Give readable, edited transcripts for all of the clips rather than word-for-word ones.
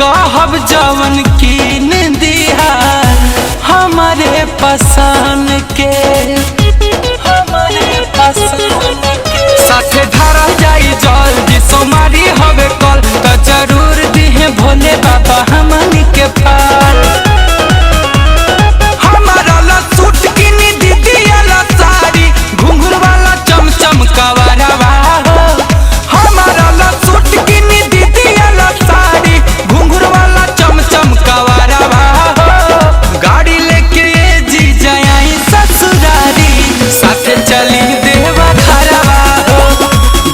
कहब जवन कीन दिहा हमारे पसंद के, हमारे पसंद के। साथे धारा जाई जल्दी सोमारी हवे कल तो जरूर दिहे भोले बाबा हमनी के फल। हमारा ला सूट किनी दीदी वाला साड़ी घुंघरू वाला चमचम कवरवा हो। हमारा ला सूट किनी दीदी वाला साड़ी घुंघरू वाला चमचम कवरवा हो। गाड़ी लेके जी जाई ससुरारी साथे चली देवा घरवा हो।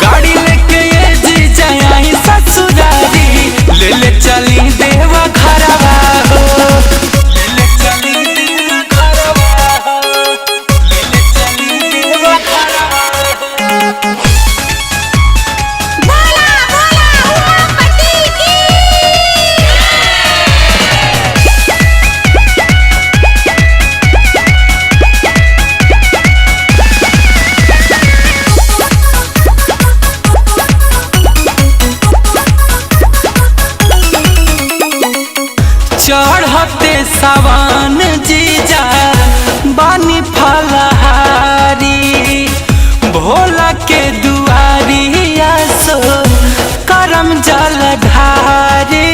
गाड़ी लेके जी जाई ससुरारी ले ले चली देवा घरवा हो। ले ले चली देवा घरवा हो। ले ले चली देवा घरवा हो। बोला बोला उमापति की। चढ़ते सावन जीजा बानी फलहारी भोला के दुआरी आसो करम जल ढारी।